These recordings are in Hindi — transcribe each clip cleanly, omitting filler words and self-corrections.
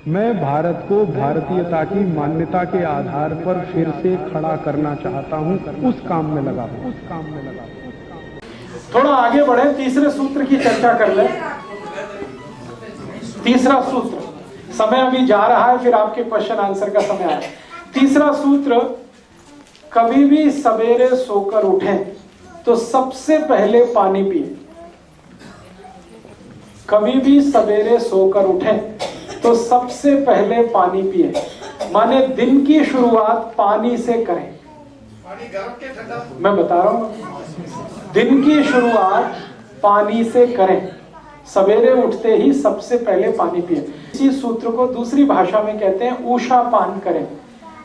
मैं भारत को भारतीयता की मान्यता के आधार पर फिर से खड़ा करना चाहता हूं, उस काम में लगा हूं। थोड़ा आगे बढ़े, तीसरे सूत्र की चर्चा कर ले। तीसरा सूत्र, समय अभी जा रहा है, फिर आपके क्वेश्चन आंसर का समय आया। तीसरा सूत्र, कभी भी सवेरे सोकर उठें तो सबसे पहले पानी पिए। कभी भी सवेरे सोकर उठें तो सबसे पहले पानी पिए, माने दिन की शुरुआत पानी से करें। पानी गर्म के ठंडा, मैं बता रहा हूं, दिन की शुरुआत पानी से करें। सवेरे उठते ही सबसे पहले पानी पिए। इसी सूत्र को दूसरी भाषा में कहते हैं ऊषा पान करें।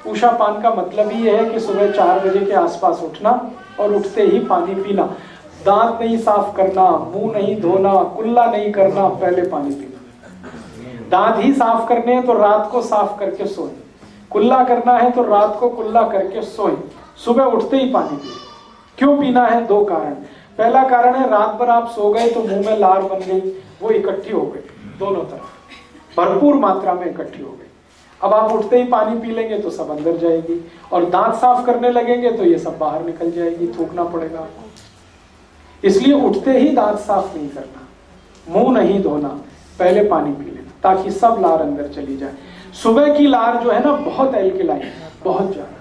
ऊषा पान का मतलब ही है कि सुबह 4 बजे के आसपास उठना और उठते ही पानी पीना। दांत नहीं साफ करना, मुंह नहीं धोना, कुल्ला नहीं करना, पहले पानी पीना। दांत ही साफ करने हैं तो रात को साफ करके सोए, कुल्ला करना है तो रात को कुल्ला करके सोए, सुबह उठते ही पानी पिए। क्यों पीना है? 2 कारण। पहला कारण है रात भर आप सो गए तो मुंह में लार बन गई, वो इकट्ठी हो गई, दोनों तरफ भरपूर मात्रा में इकट्ठी हो गई। अब आप उठते ही पानी पी लेंगे तो सब अंदर जाएगी, और दांत साफ करने लगेंगे तो ये सब बाहर निकल जाएगी, थूकना पड़ेगा आपको। इसलिए उठते ही दांत साफ नहीं करना, मुंह नहीं धोना, पहले पानी पी लेना ताकि सब लार अंदर चली जाए। सुबह की लार जो है ना, बहुत एल्कलाइन है, बहुत ज्यादा।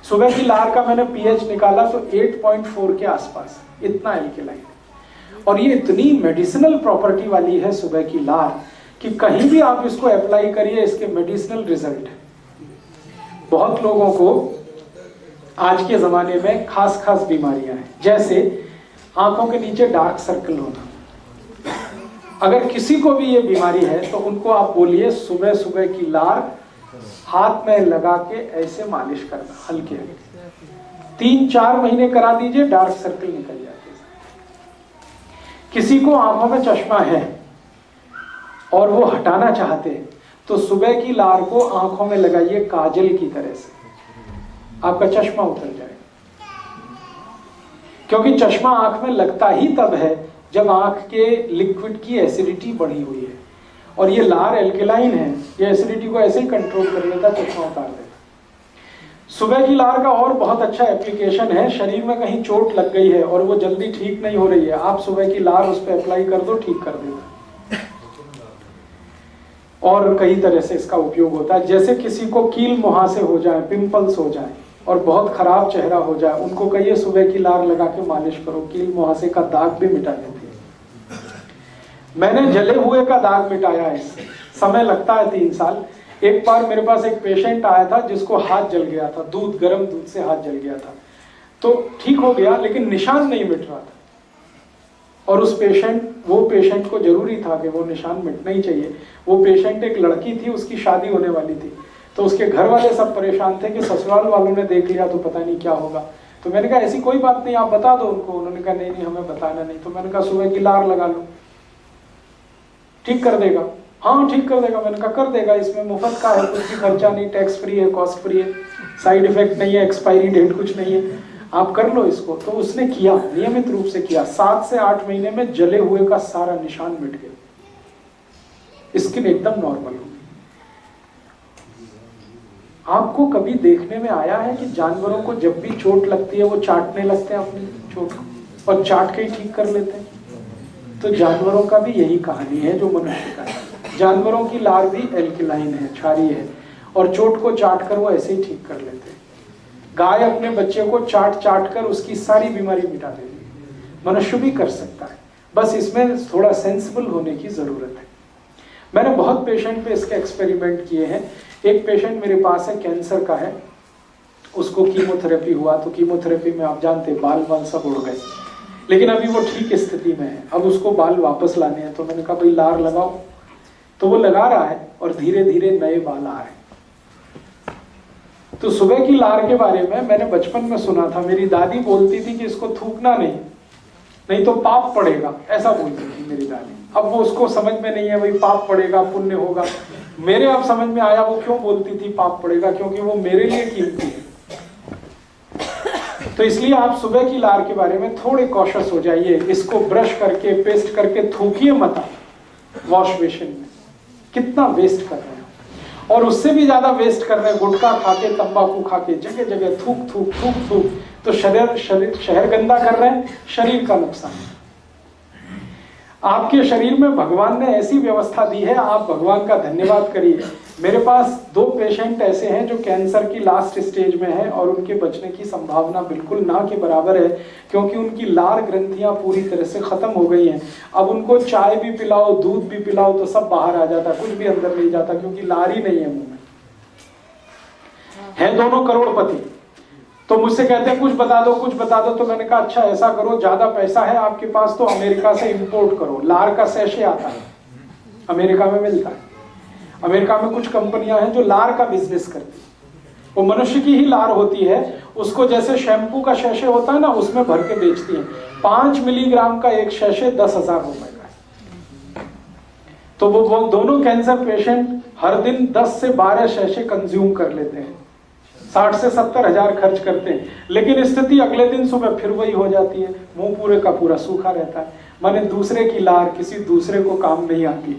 सुबह की लार का मैंने पीएच निकाला तो 8.4 के आसपास, इतना एल्कलाइन है। और ये इतनी मेडिसिनल प्रॉपर्टी वाली है सुबह की लार कि कहीं भी आप इसको अप्लाई करिए, इसके मेडिसिनल रिजल्ट है। बहुत लोगों को आज के जमाने में खास खास बीमारियां हैं, जैसे आंखों के नीचे डार्क सर्कल होना। अगर किसी को भी ये बीमारी है तो उनको आप बोलिए सुबह सुबह की लार हाथ में लगा के ऐसे मालिश करना, हल्के हल्के 3-4 महीने करा दीजिए, डार्क सर्कल निकल जाते हैं। किसी को आंखों में चश्मा है और वो हटाना चाहते हैं तो सुबह की लार को आंखों में लगाइए काजल की तरह से, आपका चश्मा उतर जाएगा। क्योंकि चश्मा आंख में लगता ही तब है जब आंख के लिक्विड की एसिडिटी बढ़ी हुई है, और ये लार एल्कलाइन है, ये एसिडिटी को ऐसे ही कंट्रोल कर लेता, चश्मा उतार देता। सुबह की लार का और बहुत अच्छा एप्लीकेशन है, शरीर में कहीं चोट लग गई है और वो जल्दी ठीक नहीं हो रही है, आप सुबह की लार उस पर अप्लाई कर दो, ठीक कर देता। और कई तरह से इसका उपयोग होता है। जैसे किसी को कील मुहासे हो जाए, पिंपल्स हो जाए और बहुत खराब चेहरा हो जाए, उनको कहिए सुबह की लार लगा के मालिश करो, कील मुहासे का दाग भी मिटा देती है। मैंने जले हुए का दाग मिटाया है, समय लगता है 3 साल। एक बार मेरे पास एक पेशेंट आया था जिसको हाथ जल गया था, गर्म दूध से हाथ जल गया था, तो ठीक हो गया लेकिन निशान नहीं मिट रहा था। और वो पेशेंट को जरूरी था कि वो निशान मिटना ही चाहिए। वो पेशेंट एक लड़की थी, उसकी शादी होने वाली थी, तो उसके घर वाले सब परेशान थे कि ससुराल वालों ने देख लिया तो पता नहीं क्या होगा। तो मैंने कहा ऐसी कोई बात नहीं, आप बता दो उनको। उन्होंने कहा नहीं हमें बताना नहीं। तो मैंने कहा सुबह की लार लगा लो, ठीक कर देगा। हाँ ठीक कर देगा। मैंने कहा कर देगा, इसमें मुफ्त का है, कुछ भी खर्चा नहीं, टैक्स फ्री है, कॉस्ट फ्री है, साइड इफेक्ट नहीं है, एक्सपायरी डेट कुछ नहीं है, आप कर लो इसको। तो उसने किया, नियमित रूप से किया। 7 से 8 महीने में जले हुए का सारा निशान मिट गया, स्किन एकदम नॉर्मल हो गई। आपको कभी देखने में आया है कि जानवरों को जब भी चोट लगती है वो चाटने लगते हैं अपनी चोट को, और चाट के ही ठीक कर लेते हैं? तो जानवरों का भी यही कहानी है जो मनुष्य का है। जानवरों की लार भी एल्कलाइन है, क्षारीय है, और चोट को चाट कर वो ऐसे ही ठीक कर लेते हैं। गाय अपने बच्चे को चाट कर उसकी सारी बीमारी मिटा देती है। मनुष्य भी कर सकता है, बस इसमें थोड़ा सेंसिबल होने की जरूरत है। मैंने बहुत पेशेंट पे इसके एक्सपेरिमेंट किए हैं। एक पेशेंट मेरे पास है, कैंसर का है, उसको कीमोथेरेपी हुआ। तो कीमोथेरेपी में आप जानते बाल सब उड़ गए, लेकिन अभी वो ठीक स्थिति में है। अब उसको बाल वापस लाने हैं, तो मैंने कहा भाई लार लगाओ। तो वो लगा रहा है और धीरे धीरे नए बाल आ रहे हैं। तो सुबह की लार के बारे में मैंने बचपन में सुना था, मेरी दादी बोलती थी कि इसको थूकना नहीं तो पाप पड़ेगा, ऐसा बोलती थी मेरी दादी। अब वो उसको समझ में नहीं है भाई पाप पड़ेगा पुण्य होगा। मेरे अब समझ में आया वो क्यों बोलती थी पाप पड़ेगा, क्योंकि वो मेरे लिए कीमती है। तो इसलिए आप सुबह की लार के बारे में थोड़े कॉशियस हो जाइए। इसको ब्रश करके पेस्ट करके थूकिए मत, वॉश बेसिन में कितना वेस्ट कर रहे हैं। और उससे भी ज्यादा वेस्ट कर रहे हैं, गुटखा खा के, तंबाकू खा के, जगह जगह थूक थूक थूक थूक, तो शहर गंदा कर रहे हैं, शरीर का नुकसान। आपके शरीर में भगवान ने ऐसी व्यवस्था दी है, आप भगवान का धन्यवाद करिए। मेरे पास 2 पेशेंट ऐसे हैं जो कैंसर की लास्ट स्टेज में हैं और उनके बचने की संभावना बिल्कुल ना के बराबर है, क्योंकि उनकी लार ग्रंथियां पूरी तरह से खत्म हो गई हैं। अब उनको चाय भी पिलाओ, दूध भी पिलाओ तो सब बाहर आ जाता, कुछ भी अंदर नहीं जाता, क्योंकि लार ही नहीं है मुंह में। हैं दोनों करोड़पति, तो मुझसे कहते हैं कुछ बता दो, कुछ बता दो। तो मैंने कहा अच्छा ऐसा करो, ज्यादा पैसा है आपके पास तो अमेरिका से इंपोर्ट करो। लार का सैशे आता है, अमेरिका में मिलता है। अमेरिका में कुछ कंपनियां हैं जो लार का बिजनेस करती है, वो मनुष्य की ही लार होती है, उसको जैसे शैम्पू का सैशे होता है ना, उसमें भर के बेचती है। 5 मिलीग्राम का एक सैशे 10,000 रुपए का है। तो वो दोनों कैंसर पेशेंट हर दिन 10 से 12 सैशे कंज्यूम कर लेते हैं, 60 से 70 हजार खर्च करते हैं। लेकिन स्थिति अगले दिन सुबह फिर वही हो जाती है, मुंह पूरे का पूरा सूखा रहता है। माने दूसरे की लार किसी दूसरे को काम नहीं आती,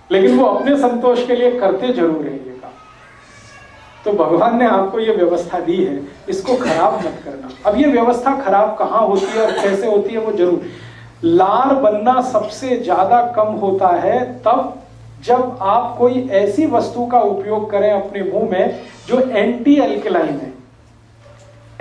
लेकिन वो अपने संतोष के लिए करते जरूर है ये काम। तो भगवान ने आपको ये व्यवस्था दी है, इसको खराब मत करना। अब ये व्यवस्था खराब कहाँ होती है और कैसे होती है वो जरूर, लार बनना सबसे ज्यादा कम होता है तब जब आप कोई ऐसी वस्तु का उपयोग करें अपने मुंह में जो एंटी एल्कलाइन है।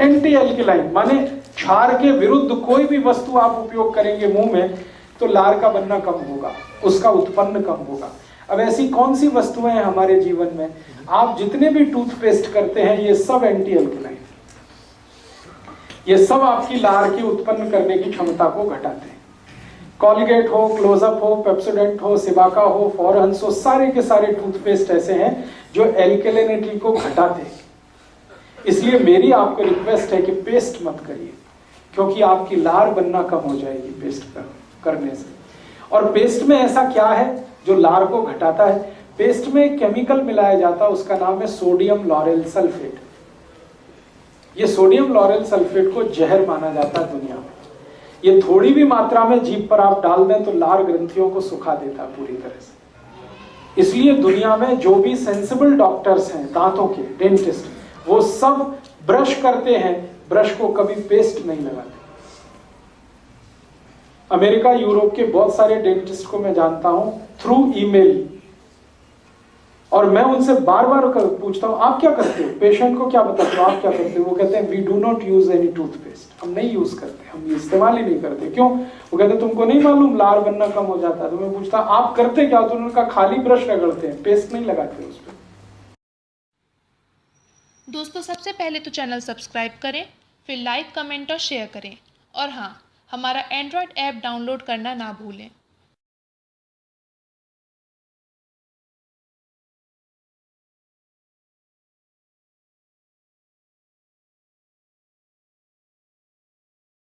एंटी एल्कलाइन माने क्षार के विरुद्ध कोई भी वस्तु आप उपयोग करेंगे मुंह में तो लार का बनना कम होगा, उसका उत्पन्न कम होगा। अब ऐसी कौन सी वस्तुएं हैं हमारे जीवन में, आप जितने भी टूथपेस्ट करते हैं ये सब एंटी एल्कलाइन, ये सब आपकी लार की उत्पन्न करने की क्षमता को घटाते हैं। कॉलगेट हो, क्लोजअप हो, पेप्सोडेंट हो, सिबाका हो, फॉरहंस हो, सारे के सारे टूथपेस्ट ऐसे हैं जो एल्कलिनिटी को घटाते हैं। इसलिए मेरी आपको रिक्वेस्ट है कि पेस्ट मत करिए, क्योंकि आपकी लार बनना कम हो जाएगी पेस्ट करने से। और पेस्ट में ऐसा क्या है जो लार को घटाता है? पेस्ट में एक केमिकल मिलाया जाता है, उसका नाम है सोडियम लॉरेल सल्फेट। ये सोडियम लॉरेल सल्फेट को जहर माना जाता है दुनिया में। ये थोड़ी भी मात्रा में जीभ पर आप डाल दें तो लार ग्रंथियों को सुखा देता है पूरी तरह से। इसलिए दुनिया में जो भी सेंसिबल डॉक्टर्स हैं, दांतों के डेंटिस्ट, वो सब ब्रश करते हैं, ब्रश को कभी पेस्ट नहीं लगाते। अमेरिका, यूरोप के बहुत सारे डेंटिस्ट को मैं जानता हूं थ्रू ईमेल, और मैं उनसे बार बार पूछता हूं आप क्या करते हो, पेशेंट को क्या बताते हो, आप क्या करते हो? वो कहते हैं we do not use any toothpaste, हम नहीं यूज करते, हम इस्तेमाल ही नहीं करते। क्यों? वो कहते तुमको नहीं मालूम लार बनना कम हो जाता है। तो मैं पूछता आप करते क्या? तो उन्होंने कहा खाली ब्रश रगड़ते हैं, पेस्ट नहीं लगाते उस पर। दोस्तों सबसे पहले तो चैनल सब्सक्राइब करें, फिर लाइक, कमेंट और शेयर करें, और हाँ, हमारा एंड्रॉयड ऐप डाउनलोड करना ना भूलें।